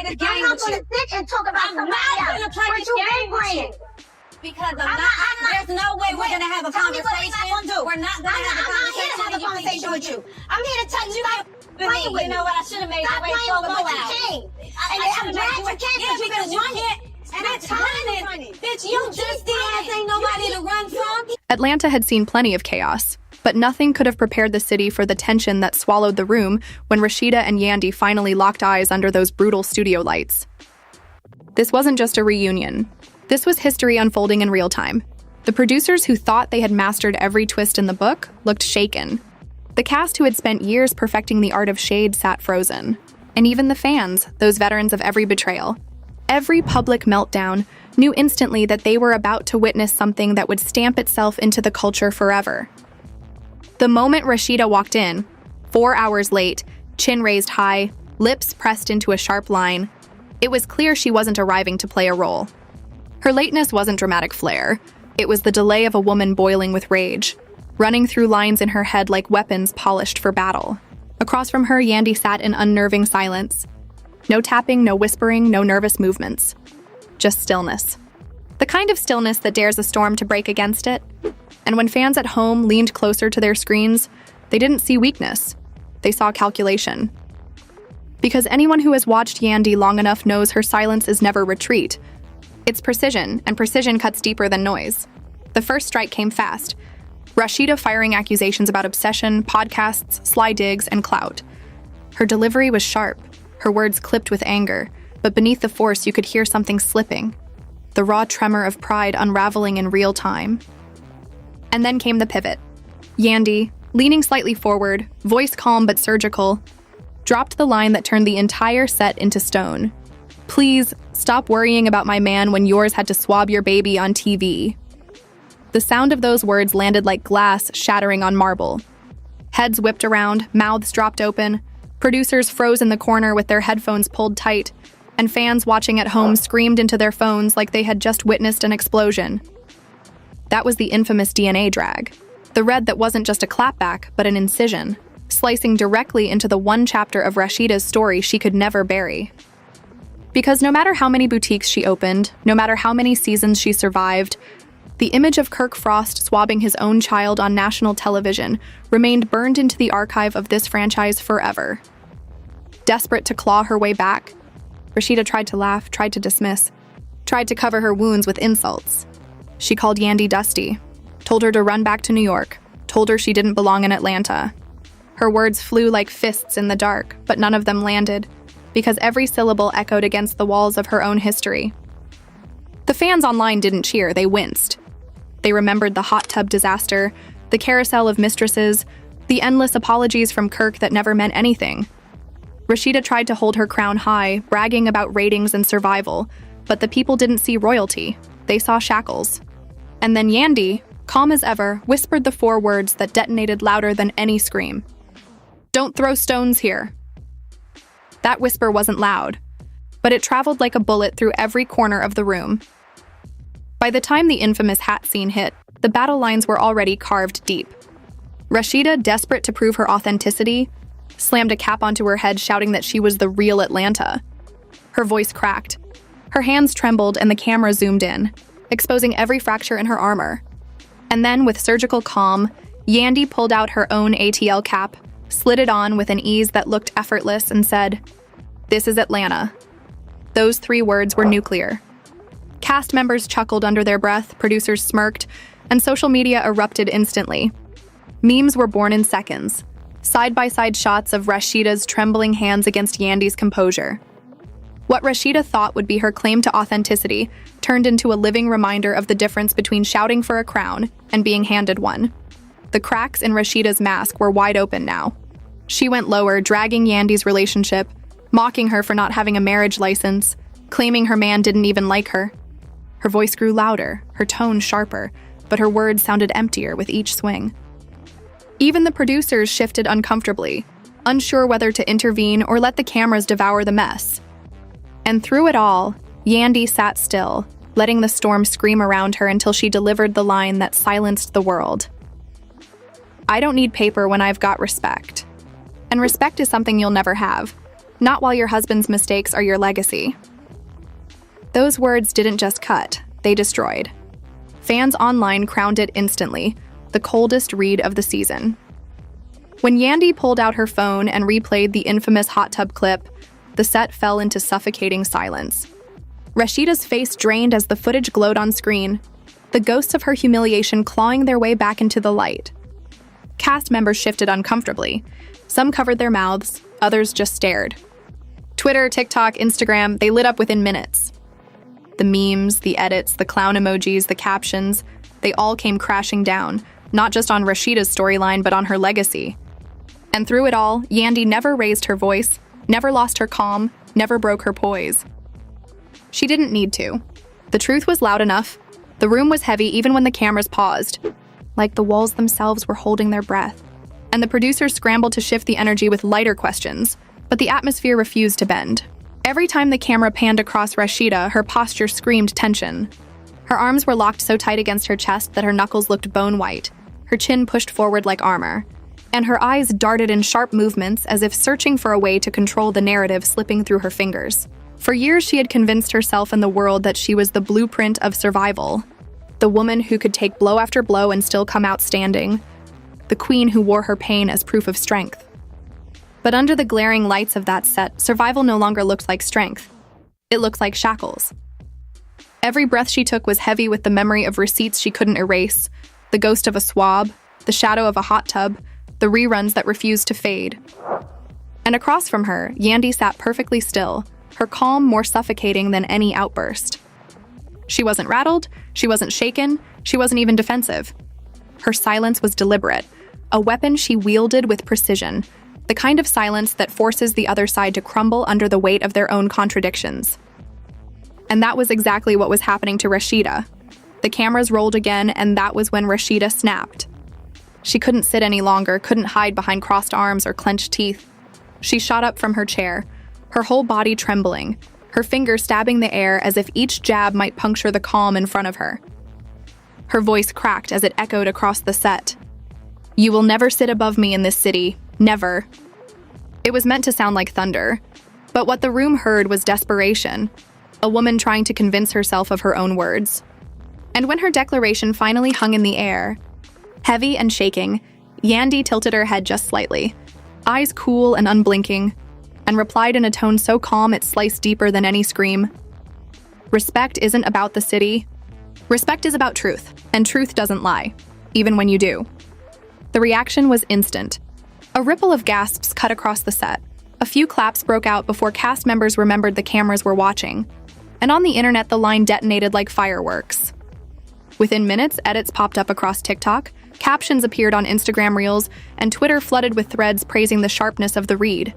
this game with you. I'm not going to sit and talk about I'm not going to play this game with you. Because there's no way we're going to have a conversation. We're not going to have a conversation with you. I'm here to tell you stop playing with me. You know what? I should have made you wait for the blowout. And I'm glad you can't, yeah, because you can't. And I'm running. Bitch, you just did. Ain't nobody to run from. Atlanta had seen plenty of chaos, but nothing could have prepared the city for the tension that swallowed the room when Rasheeda and Yandy finally locked eyes under those brutal studio lights. This wasn't just a reunion. This was history unfolding in real time. The producers who thought they had mastered every twist in the book looked shaken. The cast who had spent years perfecting the art of shade sat frozen. And even the fans, those veterans of every betrayal, every public meltdown, knew instantly that they were about to witness something that would stamp itself into the culture forever. The moment Rasheeda walked in, 4 hours late, chin raised high, lips pressed into a sharp line, it was clear she wasn't arriving to play a role. Her lateness wasn't dramatic flair. It was the delay of a woman boiling with rage, running through lines in her head like weapons polished for battle. Across from her, Yandy sat in unnerving silence. No tapping, no whispering, no nervous movements. Just stillness. The kind of stillness that dares a storm to break against it. And when fans at home leaned closer to their screens, they didn't see weakness. They saw calculation. Because anyone who has watched Yandy long enough knows her silence is never retreat. It's precision, and precision cuts deeper than noise. The first strike came fast. Rasheeda firing accusations about obsession, podcasts, sly digs, and clout. Her delivery was sharp, her words clipped with anger, but beneath the force you could hear something slipping. The raw tremor of pride unraveling in real time. And then came the pivot. Yandy, leaning slightly forward, voice calm but surgical, dropped the line that turned the entire set into stone. Please, stop worrying about my man when yours had to swab your baby on TV. The sound of those words landed like glass shattering on marble. Heads whipped around, mouths dropped open, producers froze in the corner with their headphones pulled tight, and fans watching at home screamed into their phones like they had just witnessed an explosion. That was the infamous DNA drag. The red that wasn't just a clapback, but an incision, slicing directly into the one chapter of Rasheeda's story she could never bury. Because no matter how many boutiques she opened, no matter how many seasons she survived, the image of Kirk Frost swabbing his own child on national television remained burned into the archive of this franchise forever. Desperate to claw her way back, Rasheeda tried to laugh, tried to dismiss, tried to cover her wounds with insults. She called Yandy dusty, told her to run back to New York, told her she didn't belong in Atlanta. Her words flew like fists in the dark, but none of them landed, because every syllable echoed against the walls of her own history. The fans online didn't cheer, they winced. They remembered the hot tub disaster, the carousel of mistresses, the endless apologies from Kirk that never meant anything. Rasheeda tried to hold her crown high, bragging about ratings and survival, but the people didn't see royalty, they saw shackles. And then Yandy, calm as ever, whispered the 4 words that detonated louder than any scream. "Don't throw stones here." That whisper wasn't loud, but it traveled like a bullet through every corner of the room. By the time the infamous hat scene hit, the battle lines were already carved deep. Rasheeda, desperate to prove her authenticity, slammed a cap onto her head shouting that she was the real Atlanta. Her voice cracked. Her hands trembled and the camera zoomed in, exposing every fracture in her armor. And then, with surgical calm, Yandy pulled out her own ATL cap, slid it on with an ease that looked effortless, and said, "This is Atlanta." Those 3 words were nuclear. Cast members chuckled under their breath, producers smirked, and social media erupted instantly. Memes were born in seconds, side-by-side shots of Rasheeda's trembling hands against Yandy's composure. What Rasheeda thought would be her claim to authenticity turned into a living reminder of the difference between shouting for a crown and being handed one. The cracks in Rasheeda's mask were wide open now. She went lower, dragging Yandy's relationship, mocking her for not having a marriage license, claiming her man didn't even like her. Her voice grew louder, her tone sharper, but her words sounded emptier with each swing. Even the producers shifted uncomfortably, unsure whether to intervene or let the cameras devour the mess. And through it all, Yandy sat still, letting the storm scream around her until she delivered the line that silenced the world. "I don't need paper when I've got respect." And respect is something you'll never have. Not while your husband's mistakes are your legacy. Those words didn't just cut, they destroyed. Fans online crowned it instantly, the coldest read of the season. When Yandy pulled out her phone and replayed the infamous hot tub clip, the set fell into suffocating silence. Rasheeda's face drained as the footage glowed on screen, the ghosts of her humiliation clawing their way back into the light. Cast members shifted uncomfortably. Some covered their mouths, others just stared. Twitter, TikTok, Instagram, they lit up within minutes. The memes, the edits, the clown emojis, the captions, they all came crashing down, not just on Rasheeda's storyline, but on her legacy. And through it all, Yandy never raised her voice, never lost her calm, never broke her poise. She didn't need to. The truth was loud enough. The room was heavy even when the cameras paused, like the walls themselves were holding their breath. And the producers scrambled to shift the energy with lighter questions, but the atmosphere refused to bend. Every time the camera panned across Rasheeda, her posture screamed tension. Her arms were locked so tight against her chest that her knuckles looked bone-white, her chin pushed forward like armor, and her eyes darted in sharp movements as if searching for a way to control the narrative slipping through her fingers. For years, she had convinced herself and the world that she was the blueprint of survival, the woman who could take blow after blow and still come out standing, the queen who wore her pain as proof of strength. But under the glaring lights of that set, survival no longer looked like strength. It looked like shackles. Every breath she took was heavy with the memory of receipts she couldn't erase, the ghost of a swab, the shadow of a hot tub, the reruns that refused to fade. And across from her, Yandy sat perfectly still, her calm more suffocating than any outburst. She wasn't rattled, she wasn't shaken, she wasn't even defensive. Her silence was deliberate, a weapon she wielded with precision, the kind of silence that forces the other side to crumble under the weight of their own contradictions. And that was exactly what was happening to Rasheeda. The cameras rolled again, and that was when Rasheeda snapped. She couldn't sit any longer, couldn't hide behind crossed arms or clenched teeth. She shot up from her chair, her whole body trembling, her fingers stabbing the air as if each jab might puncture the calm in front of her. Her voice cracked as it echoed across the set. "You will never sit above me in this city. Never." It was meant to sound like thunder, but what the room heard was desperation, a woman trying to convince herself of her own words. And when her declaration finally hung in the air, heavy and shaking, Yandy tilted her head just slightly, eyes cool and unblinking, and replied in a tone so calm it sliced deeper than any scream. "Respect isn't about the city. Respect is about truth, and truth doesn't lie, even when you do." The reaction was instant. A ripple of gasps cut across the set. A few claps broke out before cast members remembered the cameras were watching. And on the internet, the line detonated like fireworks. Within minutes, edits popped up across TikTok, captions appeared on Instagram Reels, and Twitter flooded with threads praising the sharpness of the read.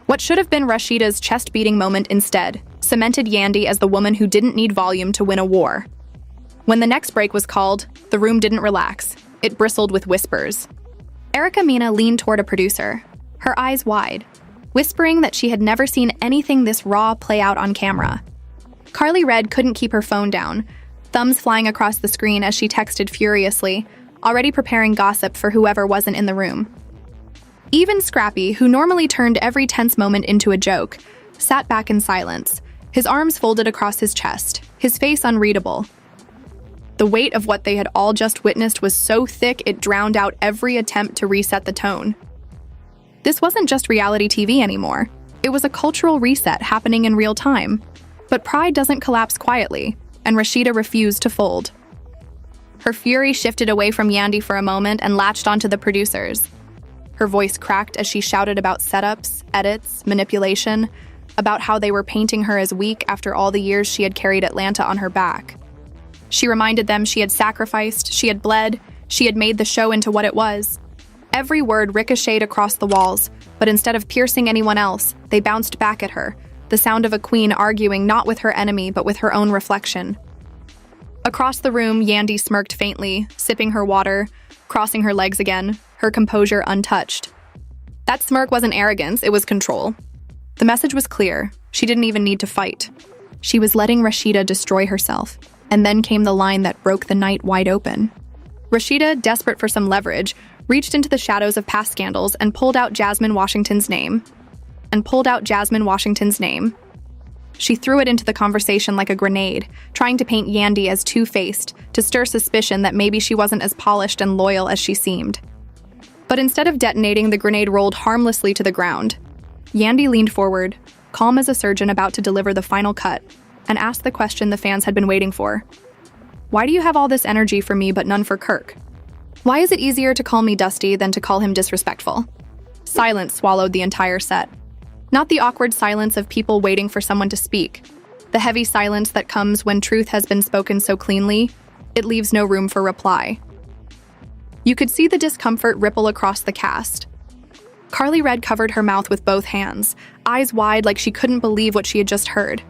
What should have been Rasheeda's chest-beating moment instead cemented Yandy as the woman who didn't need volume to win a war. When the next break was called, the room didn't relax. It bristled with whispers. Erica Mena leaned toward a producer, her eyes wide, whispering that she had never seen anything this raw play out on camera. Carly Red couldn't keep her phone down, thumbs flying across the screen as she texted furiously, already preparing gossip for whoever wasn't in the room. Even Scrappy, who normally turned every tense moment into a joke, sat back in silence, his arms folded across his chest, his face unreadable. The weight of what they had all just witnessed was so thick it drowned out every attempt to reset the tone. This wasn't just reality TV anymore. It was a cultural reset happening in real time. But pride doesn't collapse quietly, and Rasheeda refused to fold. Her fury shifted away from Yandy for a moment and latched onto the producers. Her voice cracked as she shouted about setups, edits, manipulation, about how they were painting her as weak after all the years she had carried Atlanta on her back. She reminded them she had sacrificed, she had bled, she had made the show into what it was. Every word ricocheted across the walls, but instead of piercing anyone else, they bounced back at her, the sound of a queen arguing not with her enemy but with her own reflection. Across the room, Yandy smirked faintly, sipping her water, crossing her legs again, her composure untouched. That smirk wasn't arrogance, it was control. The message was clear. She didn't even need to fight. She was letting Rasheeda destroy herself. And then came the line that broke the night wide open. Rasheeda, desperate for some leverage, reached into the shadows of past scandals and pulled out Jasmine Washington's name. and pulled out Jasmine Washington's name. She threw it into the conversation like a grenade, trying to paint Yandy as two-faced, to stir suspicion that maybe she wasn't as polished and loyal as she seemed. But instead of detonating, the grenade rolled harmlessly to the ground. Yandy leaned forward, calm as a surgeon about to deliver the final cut, and asked the question the fans had been waiting for. Why do you have all this energy for me but none for Kirk? Why is it easier to call me Dusty than to call him disrespectful? Silence swallowed the entire set. Not the awkward silence of people waiting for someone to speak. The heavy silence that comes when truth has been spoken so cleanly, it leaves no room for reply. You could see the discomfort ripple across the cast. Carly Red covered her mouth with both hands, eyes wide like she couldn't believe what she had just heard.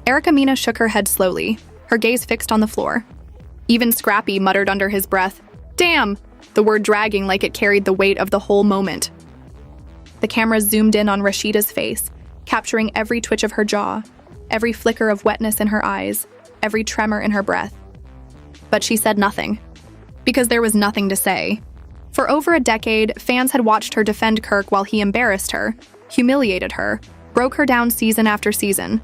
Erica Mena shook her head slowly, her gaze fixed on the floor. Even Scrappy muttered under his breath, "Damn!" the word dragging like it carried the weight of the whole moment. The camera zoomed in on Rasheeda's face, capturing every twitch of her jaw, every flicker of wetness in her eyes, every tremor in her breath. But she said nothing, because there was nothing to say. For over a decade, fans had watched her defend Kirk while he embarrassed her, humiliated her, broke her down season after season.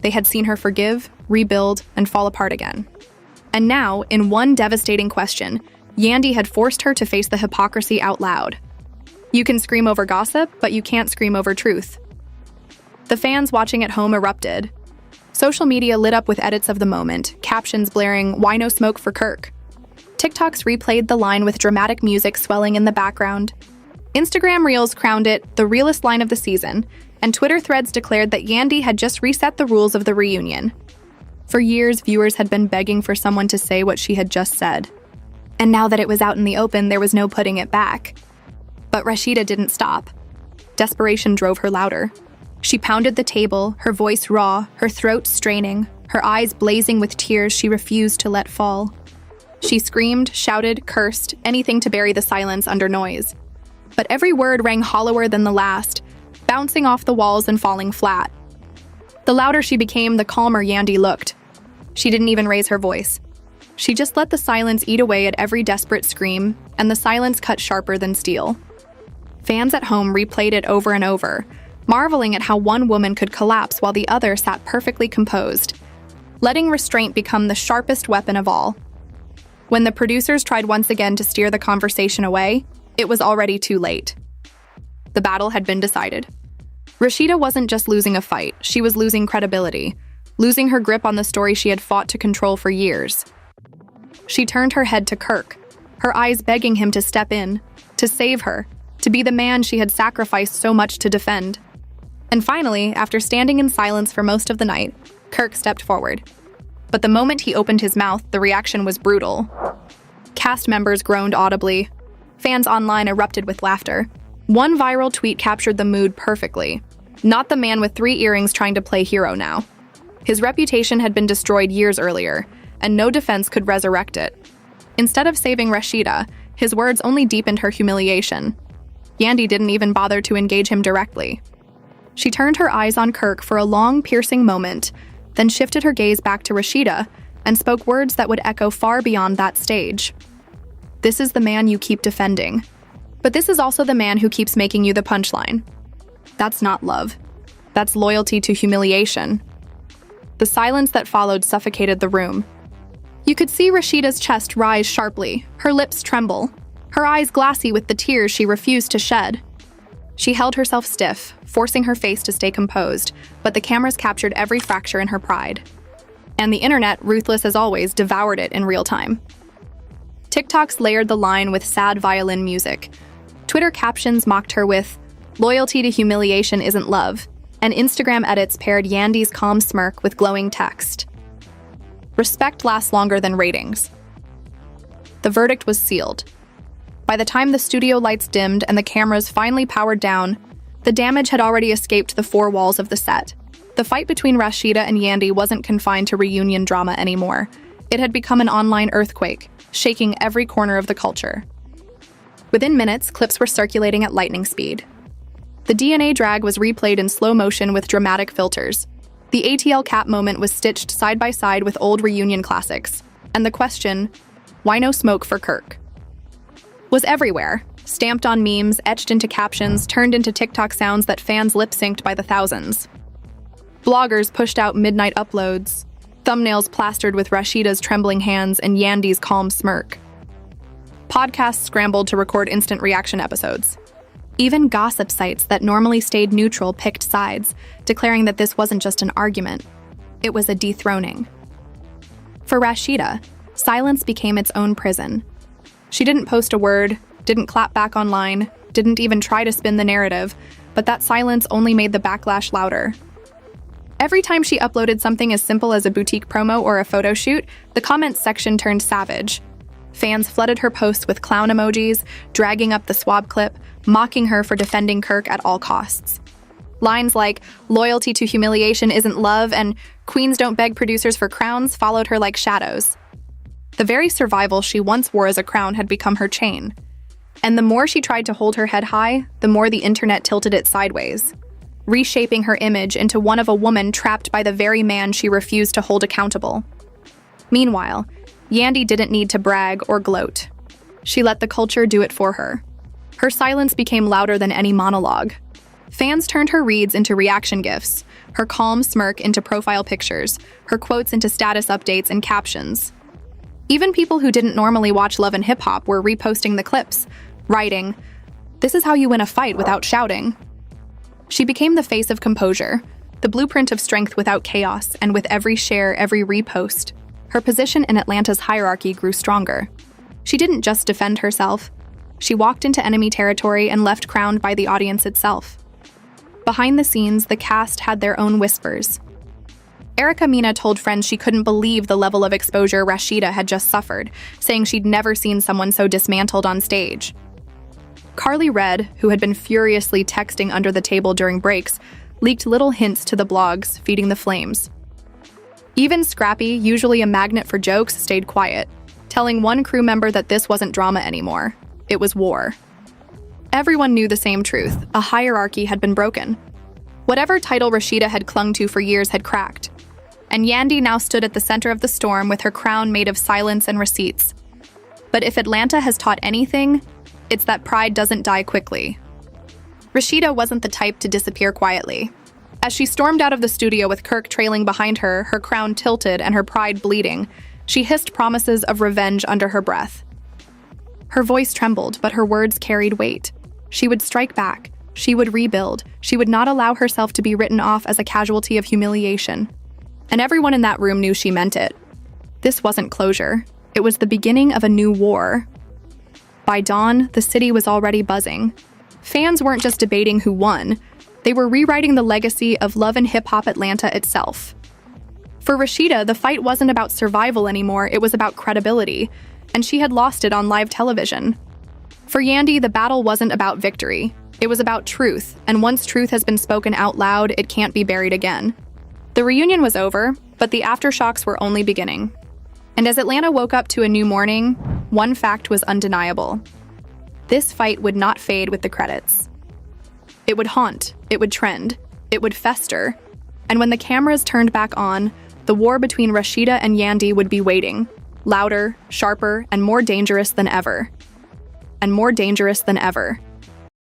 They had seen her forgive, rebuild, and fall apart again. And now, in one devastating question, Yandy had forced her to face the hypocrisy out loud. You can scream over gossip, but you can't scream over truth. The fans watching at home erupted. Social media lit up with edits of the moment, captions blaring, "Why no smoke for Kirk?" TikToks replayed the line with dramatic music swelling in the background. Instagram Reels crowned it the realest line of the season, and Twitter threads declared that Yandy had just reset the rules of the reunion. For years, viewers had been begging for someone to say what she had just said. And now that it was out in the open, there was no putting it back. But Rasheeda didn't stop. Desperation drove her louder. She pounded the table, her voice raw, her throat straining, her eyes blazing with tears she refused to let fall. She screamed, shouted, cursed, anything to bury the silence under noise. But every word rang hollower than the last, bouncing off the walls and falling flat. The louder she became, the calmer Yandy looked. She didn't even raise her voice. She just let the silence eat away at every desperate scream, and the silence cut sharper than steel. Fans at home replayed it over and over, marveling at how one woman could collapse while the other sat perfectly composed, letting restraint become the sharpest weapon of all. When the producers tried once again to steer the conversation away, it was already too late. The battle had been decided. Rasheeda wasn't just losing a fight, she was losing credibility, losing her grip on the story she had fought to control for years. She turned her head to Kirk, her eyes begging him to step in, to save her, to be the man she had sacrificed so much to defend. And finally, after standing in silence for most of the night, Kirk stepped forward. But the moment he opened his mouth, the reaction was brutal. Cast members groaned audibly. Fans online erupted with laughter. One viral tweet captured the mood perfectly. Not the man with 3 earrings trying to play hero now. His reputation had been destroyed years earlier, and no defense could resurrect it. Instead of saving Rasheeda, his words only deepened her humiliation. Yandy didn't even bother to engage him directly. She turned her eyes on Kirk for a long, piercing moment, then shifted her gaze back to Rasheeda and spoke words that would echo far beyond that stage. "This is the man you keep defending. But this is also the man who keeps making you the punchline. That's not love. That's loyalty to humiliation." The silence that followed suffocated the room. You could see Rasheeda's chest rise sharply, her lips tremble, her eyes glassy with the tears she refused to shed. She held herself stiff, forcing her face to stay composed, but the cameras captured every fracture in her pride. And the internet, ruthless as always, devoured it in real time. TikToks layered the line with sad violin music. Twitter captions mocked her with, "Loyalty to humiliation isn't love," and Instagram edits paired Yandy's calm smirk with glowing text. Respect lasts longer than ratings. The verdict was sealed. By the time the studio lights dimmed and the cameras finally powered down, the damage had already escaped the 4 walls of the set. The fight between Rasheeda and Yandy wasn't confined to reunion drama anymore. It had become an online earthquake, shaking every corner of the culture. Within minutes, clips were circulating at lightning speed. The DNA drag was replayed in slow motion with dramatic filters. The ATL cap moment was stitched side by side with old reunion classics. And the question, "Why no smoke for Kirk?" was everywhere, stamped on memes, etched into captions, turned into TikTok sounds that fans lip-synced by the thousands. Bloggers pushed out midnight uploads, thumbnails plastered with Rasheeda's trembling hands and Yandy's calm smirk. Podcasts scrambled to record instant reaction episodes. Even gossip sites that normally stayed neutral picked sides, declaring that this wasn't just an argument, it was a dethroning. For Rasheeda, silence became its own prison. She didn't post a word, didn't clap back online, didn't even try to spin the narrative, but that silence only made the backlash louder. Every time she uploaded something as simple as a boutique promo or a photo shoot, the comments section turned savage. Fans flooded her posts with clown emojis, dragging up the swab clip, mocking her for defending Kirk at all costs. Lines like, "Loyalty to humiliation isn't love," and "Queens don't beg producers for crowns" followed her like shadows. The very survival she once wore as a crown had become her chain. And the more she tried to hold her head high, the more the internet tilted it sideways, reshaping her image into one of a woman trapped by the very man she refused to hold accountable. Meanwhile, Yandy didn't need to brag or gloat. She let the culture do it for her. Her silence became louder than any monologue. Fans turned her reads into reaction gifs, her calm smirk into profile pictures, her quotes into status updates and captions. Even people who didn't normally watch Love and Hip Hop were reposting the clips, writing, "This is how you win a fight without shouting." She became the face of composure, the blueprint of strength without chaos, and with every share, every repost, her position in Atlanta's hierarchy grew stronger. She didn't just defend herself. She walked into enemy territory and left crowned by the audience itself. Behind the scenes, the cast had their own whispers. Erica Mena told friends she couldn't believe the level of exposure Rasheeda had just suffered, saying she'd never seen someone so dismantled on stage. Carly Red, who had been furiously texting under the table during breaks, leaked little hints to the blogs, feeding the flames. Even Scrappy, usually a magnet for jokes, stayed quiet, telling one crew member that this wasn't drama anymore. It was war. Everyone knew the same truth. A hierarchy had been broken. Whatever title Rasheeda had clung to for years had cracked. And Yandy now stood at the center of the storm with her crown made of silence and receipts. But if Atlanta has taught anything, it's that pride doesn't die quickly. Rasheeda wasn't the type to disappear quietly. As she stormed out of the studio with Kirk trailing behind her, her crown tilted and her pride bleeding, she hissed promises of revenge under her breath. Her voice trembled, but her words carried weight. She would strike back. She would rebuild. She would not allow herself to be written off as a casualty of humiliation. And everyone in that room knew she meant it. This wasn't closure. It was the beginning of a new war. By dawn, the city was already buzzing. Fans weren't just debating who won. They were rewriting the legacy of Love and Hip Hop Atlanta itself. For Rasheeda, the fight wasn't about survival anymore, it was about credibility, and she had lost it on live television. For Yandy, the battle wasn't about victory. It was about truth, and once truth has been spoken out loud, it can't be buried again. The reunion was over, but the aftershocks were only beginning. And as Atlanta woke up to a new morning, one fact was undeniable. This fight would not fade with the credits. It would haunt, it would trend, it would fester, and when the cameras turned back on, the war between Rasheeda and Yandy would be waiting, louder, sharper, and more dangerous than ever. And more dangerous than ever.